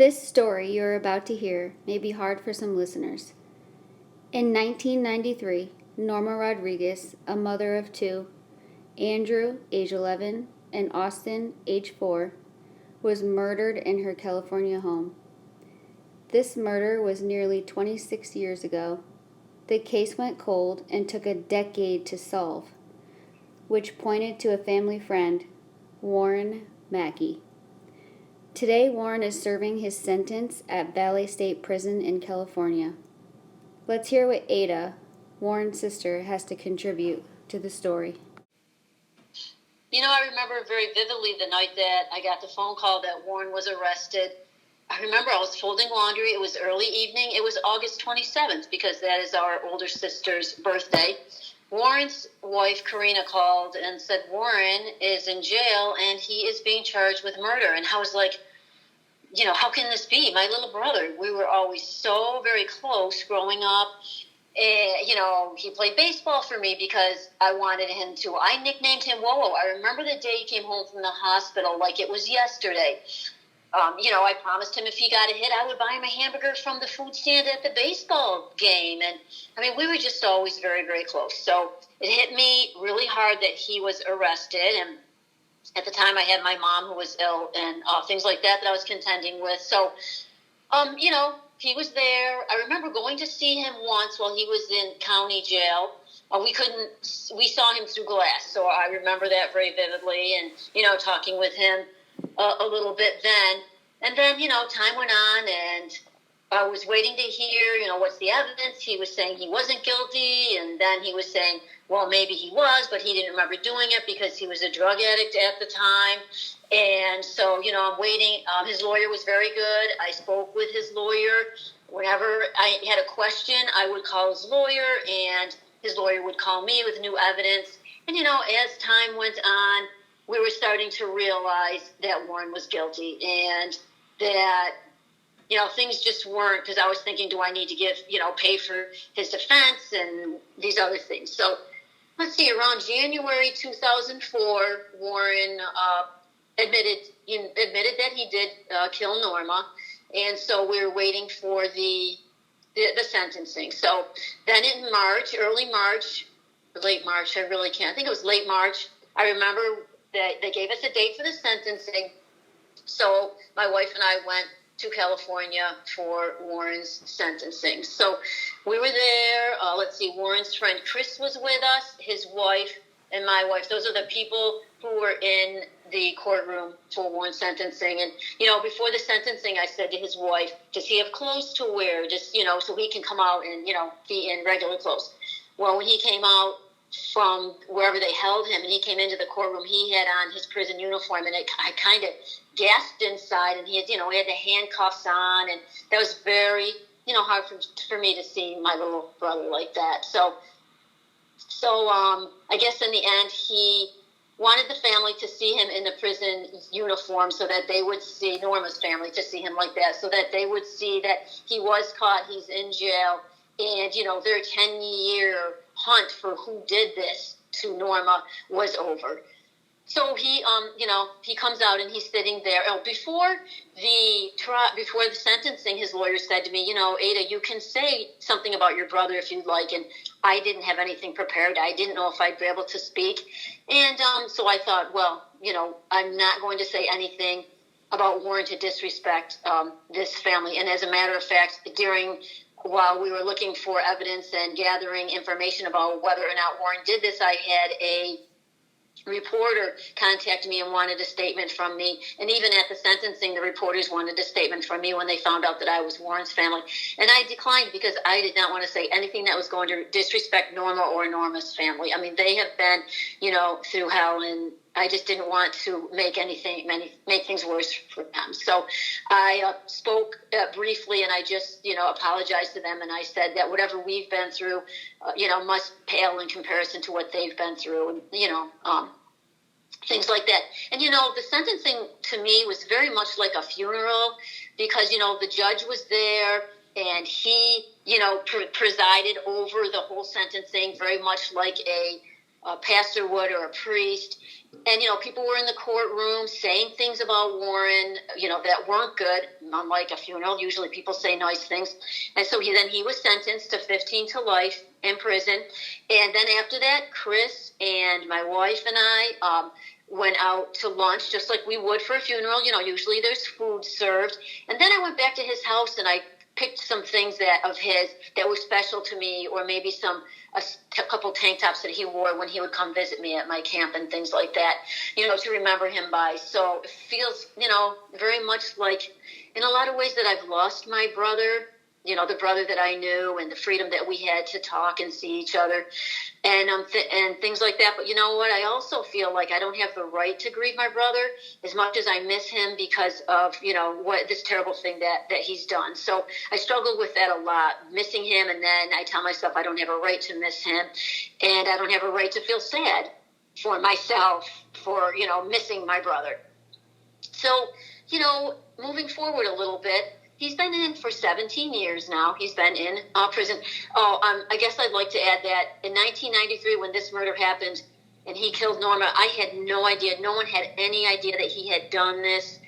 This story you are about to hear may be hard for some listeners. In 1993, Norma Rodriguez, a mother of two, Andrew, age 11, and Austin, age 4, was murdered in her California home. This murder was nearly 26 years ago. The case went cold and took a decade to solve, which pointed to a family friend, Warren Mackey. Today, Warren is serving his sentence at Valley State Prison in California. Let's hear what Ada, Warren's sister, has to contribute to the story. I remember very vividly the night that I got the phone call that Warren was arrested. I remember I was folding laundry. It was early evening. It was August 27th because that is our older sister's birthday. Warren's wife, Karina, called and said Warren is in jail and he is being charged with murder. And I was like, how can this be? My little brother. We were always so very close growing up. He played baseball for me because I wanted him to. I nicknamed him Wowo. I remember the day he came home from the hospital like it was yesterday. I promised him if he got a hit, I would buy him a hamburger from the food stand at the baseball game. And, we were just always very, very close. So it hit me really hard that he was arrested. And at the time I had my mom who was ill and things like that I was contending with. So, he was there. I remember going to see him once while he was in county jail. We saw him through glass. So I remember that very vividly and, talking with him a little bit then. And then, time went on and I was waiting to hear, what's the evidence? He was saying he wasn't guilty. And then he was saying, well, maybe he was, but he didn't remember doing it because he was a drug addict at the time. And so, I'm waiting. His lawyer was very good. I spoke with his lawyer. Whenever I had a question, I would call his lawyer and his lawyer would call me with new evidence. And, as time went on, we were starting to realize that Warren was guilty and that, things just weren't, because I was thinking, do I need to pay for his defense and these other things. So let's see, around January 2004, Warren admitted that he did kill Norma. And so we were waiting for the sentencing. So then in March, late March, I really can't. I think it was late March. I remember that they gave us a date for the sentencing. So my wife and I went to California for Warren's sentencing. So we were there. Warren's friend Chris was with us, his wife, and my wife. Those are the people who were in the courtroom for Warren's sentencing. And, before the sentencing, I said to his wife, does he have clothes to wear? Just, so he can come out and, be in regular clothes. Well, when he came out from wherever they held him and he came into the courtroom, he had on his prison uniform, and I kind of gasped inside, and he had the handcuffs on, and that was very, hard for me to see my little brother like that. So I guess in the end, he wanted the family to see him in the prison uniform so that they would see, Norma's family, to see him like that, so that they would see that he was caught, he's in jail, and, their 10-year hunt for who did this to Norma was over. So he comes out and he's sitting there. Before the sentencing, his lawyer said to me, Ada, you can say something about your brother if you'd like. And I didn't have anything prepared. I didn't know if I'd be able to speak. And so I thought, well, I'm not going to say anything about Warren to disrespect this family. And as a matter of fact, while we were looking for evidence and gathering information about whether or not Warren did this, I had a reporter contact me and wanted a statement from me. And even at the sentencing, the reporters wanted a statement from me when they found out that I was Warren's family. And I declined because I did not want to say anything that was going to disrespect Norma or Norma's family. They have been, through hell, and I just didn't want to make things worse for them. So I spoke briefly, and I just, apologized to them. And I said that whatever we've been through, must pale in comparison to what they've been through, and, things like that. And, the sentencing to me was very much like a funeral because, the judge was there and he, presided over the whole sentencing very much like a pastor would or a priest. And, people were in the courtroom saying things about Warren, that weren't good. Unlike a funeral, usually people say nice things. And so he was sentenced to 15 to life in prison. And then after that, Chris and my wife and I went out to lunch just like we would for a funeral. Usually there's food served. And then I went back to his house and I picked some things of his that were special to me, or maybe a couple tank tops that he wore when he would come visit me at my camp and things like that, to remember him by. So it feels, very much like in a lot of ways that I've lost my brother, the brother that I knew, and the freedom that we had to talk and see each other and things like that. But you know what? I also feel like I don't have the right to grieve my brother as much as I miss him because of, what this terrible thing that he's done. So I struggle with that a lot, missing him. And then I tell myself I don't have a right to miss him, and I don't have a right to feel sad for myself for, missing my brother. So, moving forward a little bit, he's been in for 17 years now. He's been in prison. I guess I'd like to add that in 1993, when this murder happened and he killed Norma, I had no idea. No one had any idea that he had done this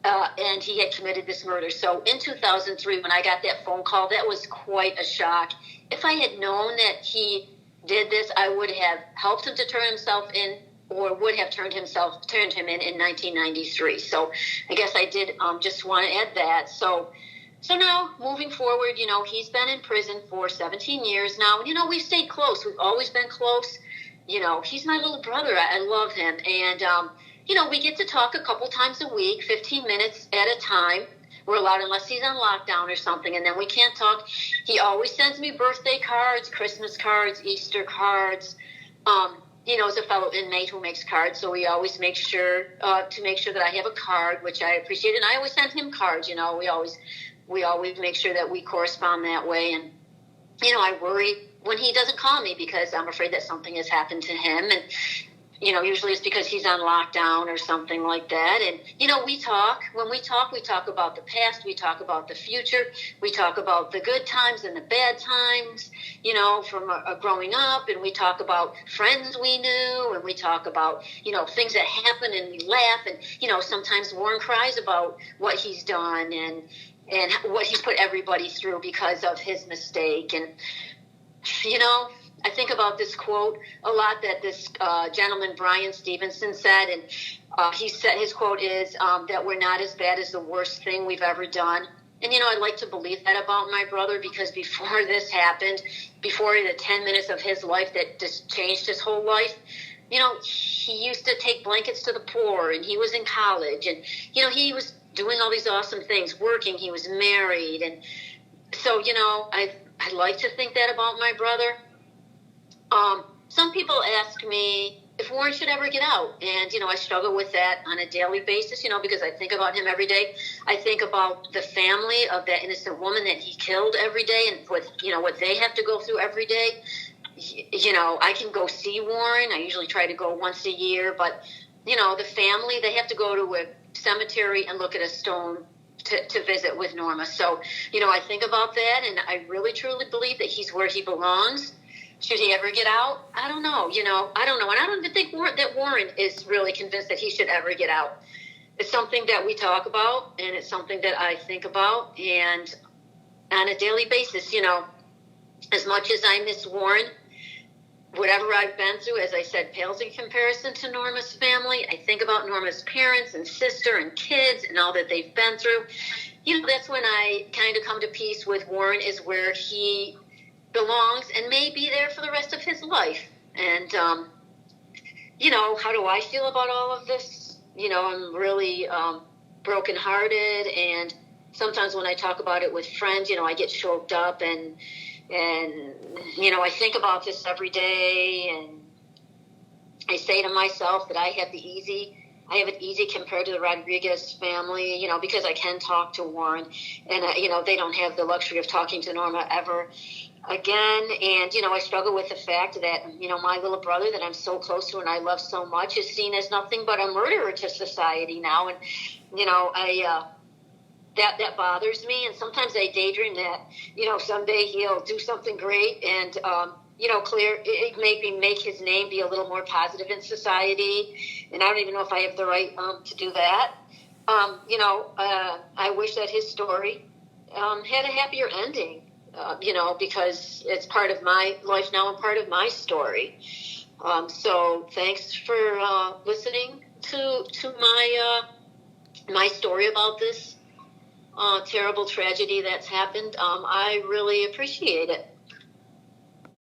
and he had committed this murder. So in 2003, when I got that phone call, that was quite a shock. If I had known that he did this, I would have helped him to turn himself in, or would have turned him in 1993. So I guess I did just want to add that. So now moving forward, he's been in prison for 17 years now. And, we've stayed close. We've always been close. He's my little brother. I love him. And, we get to talk a couple times a week, 15 minutes at a time. We're allowed, unless he's on lockdown or something, and then we can't talk. He always sends me birthday cards, Christmas cards, Easter cards. As a fellow inmate who makes cards, so we always make sure that I have a card, which I appreciate, and I always send him cards. We always make sure that we correspond that way. And I worry when he doesn't call me because I'm afraid that something has happened to him, and usually it's because he's on lockdown or something like that. And we talk. When we talk about the past, we talk about the future, we talk about the good times and the bad times, from growing up, and we talk about friends we knew, and we talk about things that happen, and we laugh. And sometimes Warren cries about what he's done and what he's put everybody through because of his mistake. And I think about this quote a lot that this gentleman, Brian Stevenson, said. And he said, his quote is that we're not as bad as the worst thing we've ever done. And, I like to believe that about my brother, because before this happened, before the 10 minutes of his life that just changed his whole life, he used to take blankets to the poor, and he was in college, and, he was doing all these awesome things, working, he was married. And so, I like to think that about my brother. Some people ask me if Warren should ever get out. And, I struggle with that on a daily basis, because I think about him every day. I think about the family of that innocent woman that he killed every day, and what they have to go through every day. I can go see Warren. I usually try to go once a year, but, the family, they have to go to a cemetery and look at a stone to visit with Norma. So, I think about that, and I really truly believe that he's where he belongs. Should he ever get out? I don't know. I don't know. And I don't even think that Warren is really convinced that he should ever get out. It's something that we talk about, and it's something that I think about. And on a daily basis, as much as I miss Warren, whatever I've been through, as I said, pales in comparison to Norma's family. I think about Norma's parents and sister and kids and all that they've been through. That's when I kind of come to peace with Warren, is where he belongs and may be there for the rest of his life. And, how do I feel about all of this? I'm really brokenhearted, and sometimes when I talk about it with friends, I get choked up, and I think about this every day, and I say to myself that I have it easy compared to the Rodriguez family, because I can talk to Warren, and, they don't have the luxury of talking to Norma ever again. And, I struggle with the fact that, my little brother that I'm so close to and I love so much is seen as nothing but a murderer to society now. And, that bothers me. And sometimes I daydream that, someday he'll do something great and, clear. It maybe make his name be a little more positive in society. And I don't even know if I have the right to do that. I wish that his story had a happier ending, because it's part of my life now and part of my story. So thanks for listening to my story about this terrible tragedy that's happened. I really appreciate it.